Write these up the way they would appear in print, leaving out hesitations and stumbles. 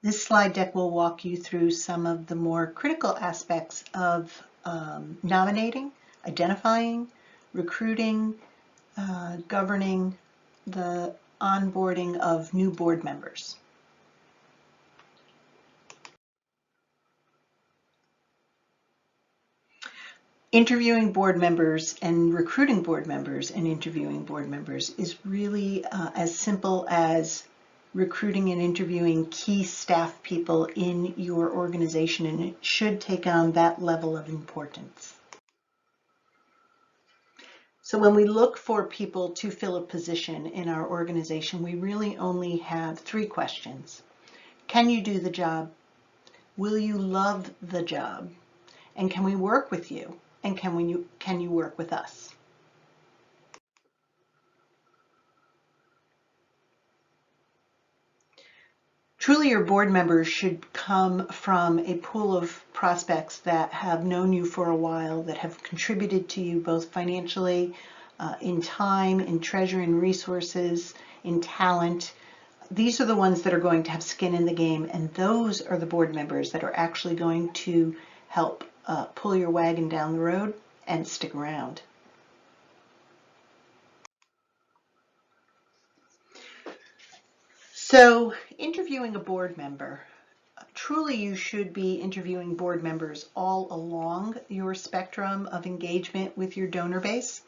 This slide deck will walk you through some of the more critical aspects of nominating, identifying, recruiting, governing the onboarding of new board members. Interviewing board members and recruiting board members and interviewing board members is really as simple as recruiting and interviewing key staff people in your organization, and it should take on that level of importance. So when we look for people to fill a position in our organization, we really only have 3 questions. Can you do the job? Will you love the job? And can we work with you? And can you work with us? Truly, your board members should come from a pool of prospects that have known you for a while, that have contributed to you both financially, in time, in treasure and resources, in talent. These are the ones that are going to have skin in the game, and those are the board members that are actually going to help pull your wagon down the road and stick around. So, interviewing a board member. Truly, you should be interviewing board members all along your spectrum of engagement with your donor base.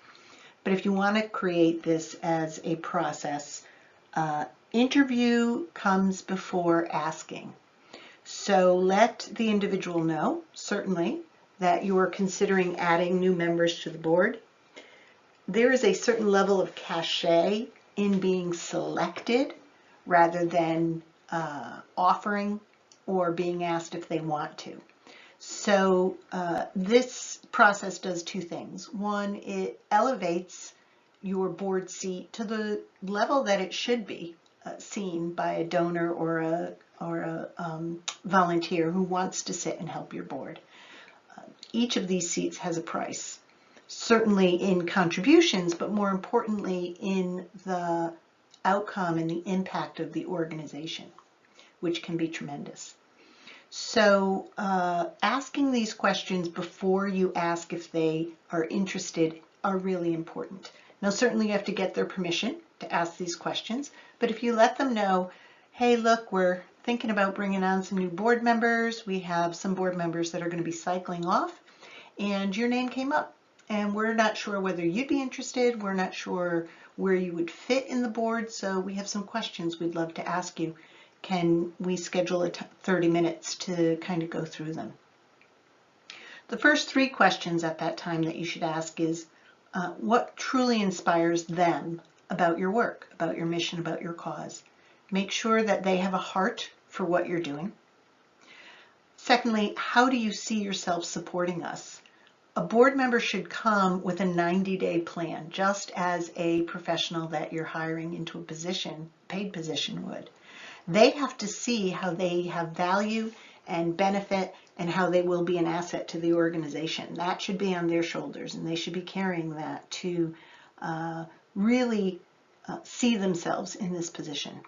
But if you want to create this as a process, interview comes before asking. So let the individual know, certainly, that you are considering adding new members to the board. There is a certain level of cachet in being selected rather than offering or being asked if they want to. So this process does 2 things. One, it elevates your board seat to the level that it should be seen by a donor or a volunteer who wants to sit and help your board. Each of these seats has a price, certainly in contributions, but more importantly in the outcome and the impact of the organization, which can be tremendous. So asking these questions before you ask if they are interested are really important. Now, certainly you have to get their permission to ask these questions, but if you let them know, hey, look, we're thinking about bringing on some new board members. We have some board members that are going to be cycling off, and your name came up, and we're not sure whether you'd be interested. We're not sure where you would fit in the board, so we have some questions we'd love to ask you. Can we schedule 30 minutes to kind of go through them? The first 3 questions at that time that you should ask is, what truly inspires them about your work, about your mission, about your cause? Make sure that they have a heart for what you're doing. Secondly, how do you see yourself supporting us? A board member should come with a 90-day plan, just as a professional that you're hiring into a position, paid position would. They have to see how they have value and benefit and how they will be an asset to the organization. That should be on their shoulders, and they should be carrying that to really see themselves in this position.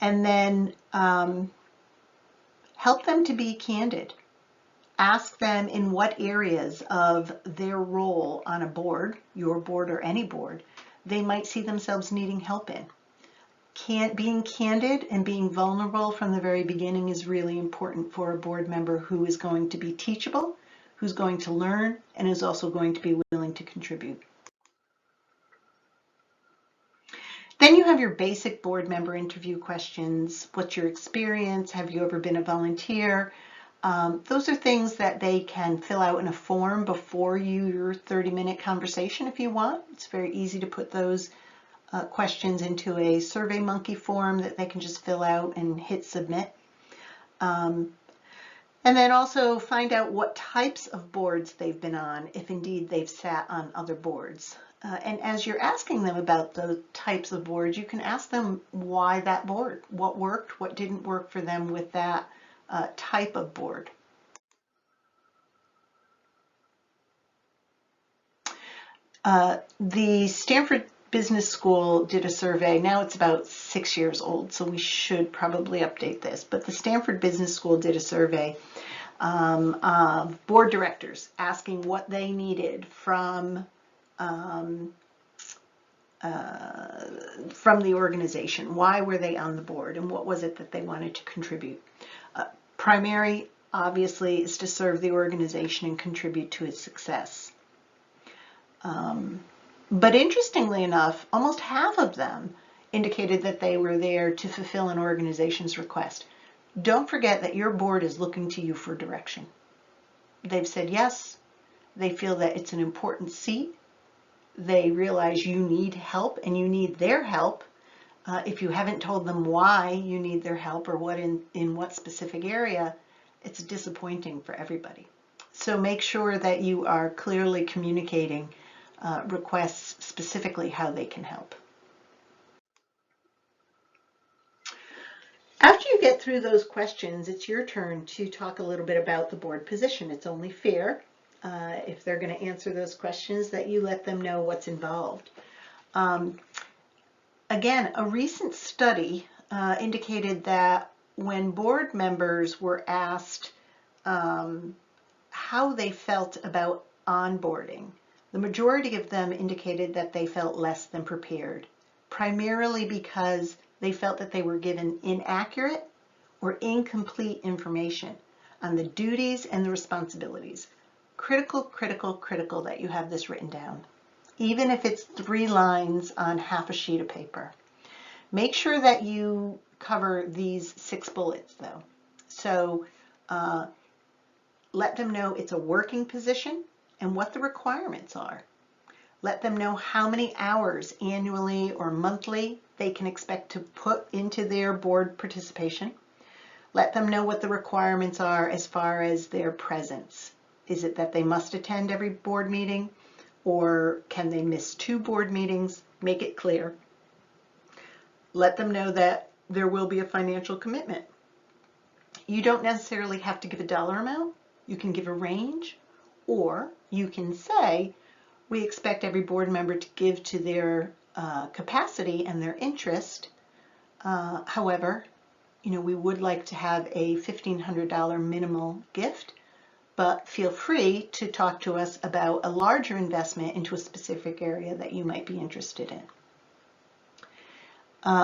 And then help them to be candid. Ask them in what areas of their role on a board, your board or any board, they might see themselves needing help in. Being candid and being vulnerable from the very beginning is really important for a board member who is going to be teachable, who's going to learn, and is also going to be willing to contribute. Then you have your basic board member interview questions. What's your experience? Have you ever been a volunteer? Those are things that they can fill out in a form before your 30-minute conversation if you want. It's very easy to put those questions into a SurveyMonkey form that they can just fill out and hit submit. And then also find out what types of boards they've been on, if indeed they've sat on other boards. And as you're asking them about the types of boards, you can ask them why that board, what worked, what didn't work for them with that type of board. The Stanford Business School did a survey. Now it's about 6 years old, so we should probably update this. But the Stanford Business School did a survey of board directors asking what they needed from the organization. Why were they on the board, and what was it that they wanted to contribute? Primary, obviously, is to serve the organization and contribute to its success. But interestingly enough, almost half of them indicated that they were there to fulfill an organization's request. Don't forget that your board is looking to you for direction. They've said yes. They feel that it's an important seat. They realize you need help and you need their help. If you haven't told them why you need their help or what in what specific area, it's disappointing for everybody. So make sure that you are clearly communicating requests, specifically how they can help. After you get through those questions, it's your turn to talk a little bit about the board position. It's only fair, if they're going to answer those questions, that you let them know what's involved. Again, a recent study indicated that when board members were asked how they felt about onboarding, the majority of them indicated that they felt less than prepared, primarily because they felt that they were given inaccurate or incomplete information on the duties and the responsibilities. Critical, critical, critical that you have this written down, even if it's 3 lines on half a sheet of paper. Make sure that you cover these 6 bullets though. So let them know it's a working position and what the requirements are. Let them know how many hours annually or monthly they can expect to put into their board participation. Let them know what the requirements are as far as their presence. Is it that they must attend every board meeting, or can they miss 2 board meetings? Make it clear. Let them know that there will be a financial commitment. You don't necessarily have to give a dollar amount. You can give a range, or you can say, we expect every board member to give to their capacity and their interest. However, we would like to have a $1,500 minimal gift, but feel free to talk to us about a larger investment into a specific area that you might be interested in.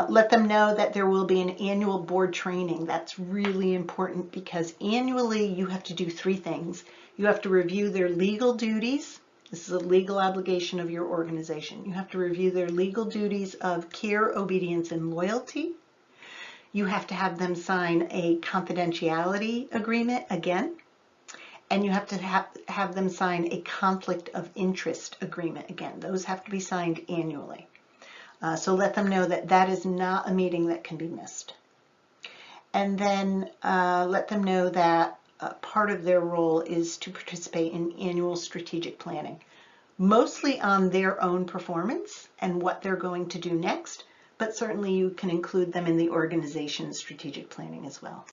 Let them know that there will be an annual board training. That's really important because annually you have to do 3 things. You have to review their legal duties. This is a legal obligation of your organization. You have to review their legal duties of care, obedience, and loyalty. You have to have them sign a confidentiality agreement again. And you have to have them sign a conflict of interest agreement again. Those have to be signed annually. So let them know that that is not a meeting that can be missed. And then let them know that part of their role is to participate in annual strategic planning, mostly on their own performance and what they're going to do next, but certainly you can include them in the organization's strategic planning as well.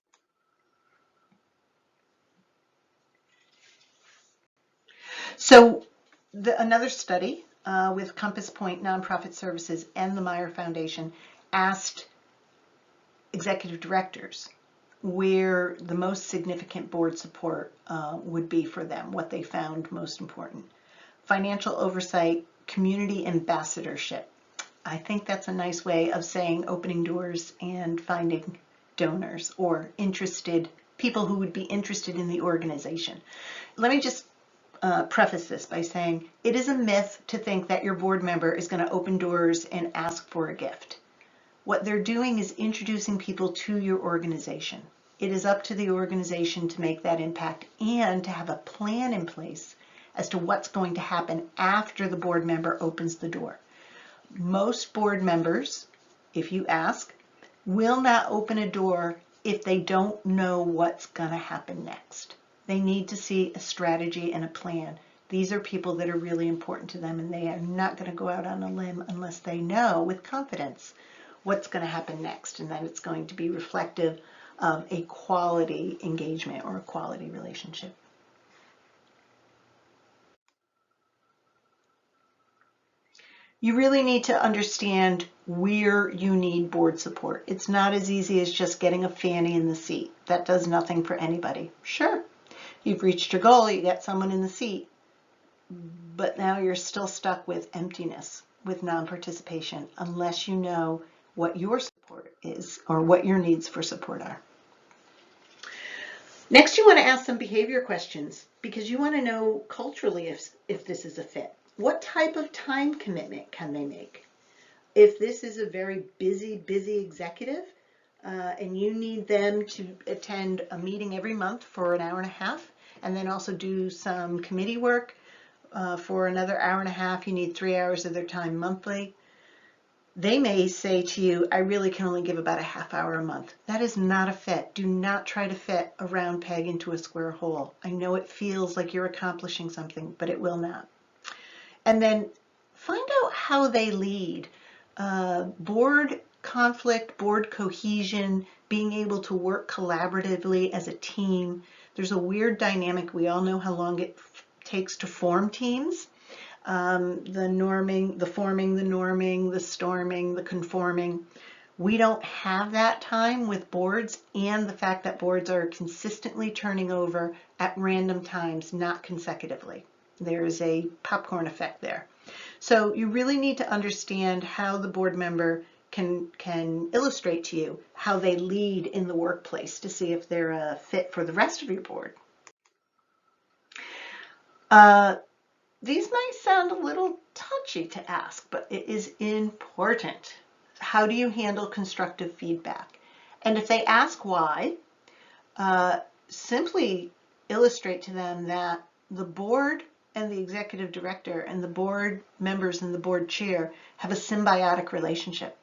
So another study with Compass Point Nonprofit Services and the Meyer Foundation asked executive directors where the most significant board support would be for them, what they found most important. Financial oversight, community ambassadorship. I think that's a nice way of saying opening doors and finding donors or interested people who would be interested in the organization. Let me just preface this by saying it is a myth to think that your board member is going to open doors and ask for a gift. What they're doing is introducing people to your organization. It is up to the organization to make that impact and to have a plan in place as to what's going to happen after the board member opens the door. Most board members, if you ask, will not open a door if they don't know what's going to happen next. They need to see a strategy and a plan. These are people that are really important to them, and they are not going to go out on a limb unless they know with confidence what's going to happen next, and that it's going to be reflective of a quality engagement or a quality relationship. You really need to understand where you need board support. It's not as easy as just getting a fanny in the seat. That does nothing for anybody. Sure, you've reached your goal, you got someone in the seat, but now you're still stuck with emptiness, with non-participation, unless you know what your support is or what your needs for support are. Next, you want to ask some behavior questions because you want to know culturally if this is a fit. What type of time commitment can they make? If this is a very busy executive and you need them to attend a meeting every month for an hour and a half and then also do some committee work for another hour and a half, you need 3 hours of their time monthly. They may say to you, I really can only give about a half hour a month. That is not a fit. Do not try to fit a round peg into a square hole. I know it feels like you're accomplishing something, but it will not. And then find out how they lead. Board conflict, board cohesion, being able to work collaboratively as a team. There's a weird dynamic. We all know how long it takes to form teams. The norming, the forming, the norming, the storming, the conforming. We don't have that time with boards, and the fact that boards are consistently turning over at random times, not consecutively. There's a popcorn effect there. So you really need to understand how the board member can illustrate to you how they lead in the workplace to see if they're a fit for the rest of your board. These might sound a little touchy to ask, but it is important. How do you handle constructive feedback? And if they ask why, simply illustrate to them that the board and the executive director and the board members and the board chair have a symbiotic relationship.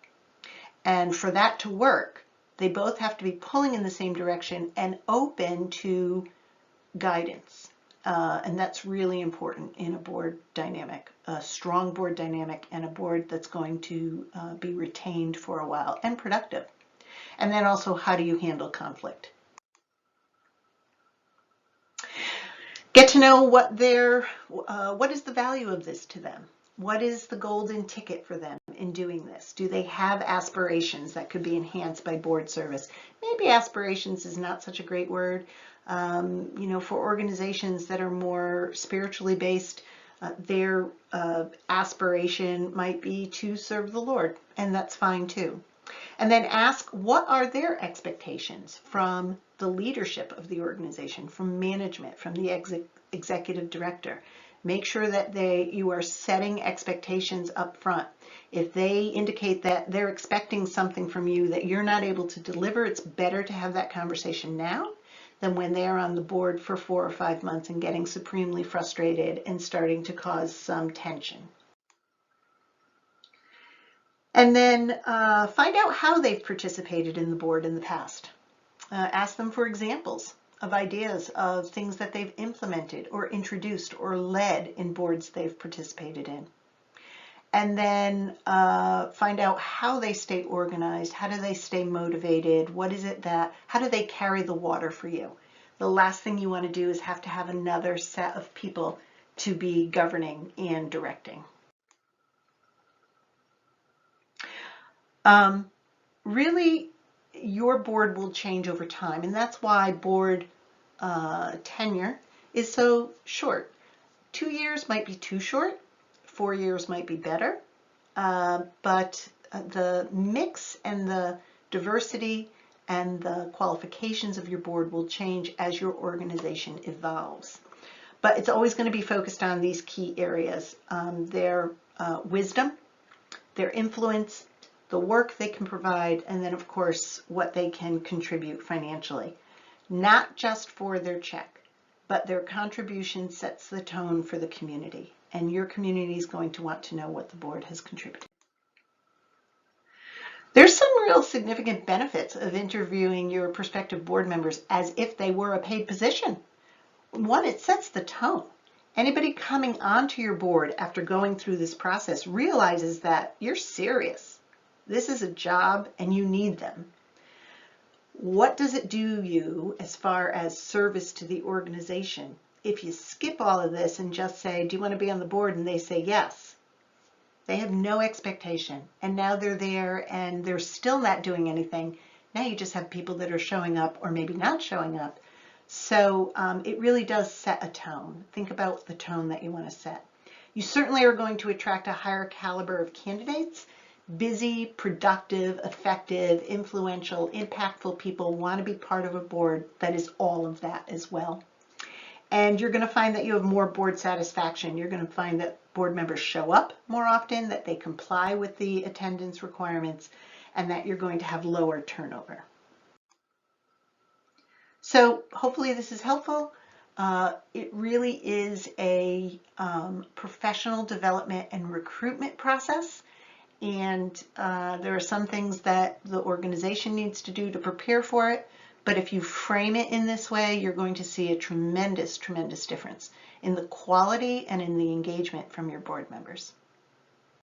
And for that to work, they both have to be pulling in the same direction and open to guidance. And that's really important in a board dynamic, a strong board dynamic and a board that's going to be retained for a while and productive. And then also, how do you handle conflict? Get to know what is the value of this to them? What is the golden ticket for them in doing this? Do they have aspirations that could be enhanced by board service? Maybe aspirations is not such a great word. For organizations that are more spiritually based, their aspiration might be to serve the Lord, and that's fine too. And then ask, what are their expectations from the leadership of the organization, from management, from the executive director? Make sure that you are setting expectations up front. If they indicate that they're expecting something from you that you're not able to deliver, it's better to have that conversation now than when they're on the board for 4 or 5 months and getting supremely frustrated and starting to cause some tension. And then find out how they've participated in the board in the past. Ask them for examples of ideas of things that they've implemented or introduced or led in boards they've participated in. And then find out how they stay organized, how do they stay motivated, how do they carry the water for you? The last thing you want to do is have to have another set of people to be governing and directing. Really, your board will change over time, and that's why board tenure is so short. 2 years might be too short. 4 years might be better, but the mix and the diversity and the qualifications of your board will change as your organization evolves. But it's always going to be focused on these key areas, their wisdom, their influence, the work they can provide, and then of course what they can contribute financially. Not just for their check, but their contribution sets the tone for the community. And your community is going to want to know what the board has contributed. There's some real significant benefits of interviewing your prospective board members as if they were a paid position. One, it sets the tone. Anybody coming onto your board after going through this process realizes that you're serious. This is a job and you need them. What does it do you as far as service to the organization? If you skip all of this and just say, do you want to be on the board? And they say yes, They have no expectation, and now they're there and they're still not doing anything. Now you just have people that are showing up or maybe not showing up. So it really does set a tone. Think about the tone that you want to set. You certainly are going to attract a higher caliber of candidates. Busy, productive, effective, influential, impactful people want to be part of a board that is all of that as well. And you're going to find that you have more board satisfaction. You're going to find that board members show up more often, that they comply with the attendance requirements, and that you're going to have lower turnover. So hopefully this is helpful. It really is a professional development and recruitment process. And there are some things that the organization needs to do to prepare for it. But if you frame it in this way, you're going to see a tremendous, tremendous difference in the quality and in the engagement from your board members.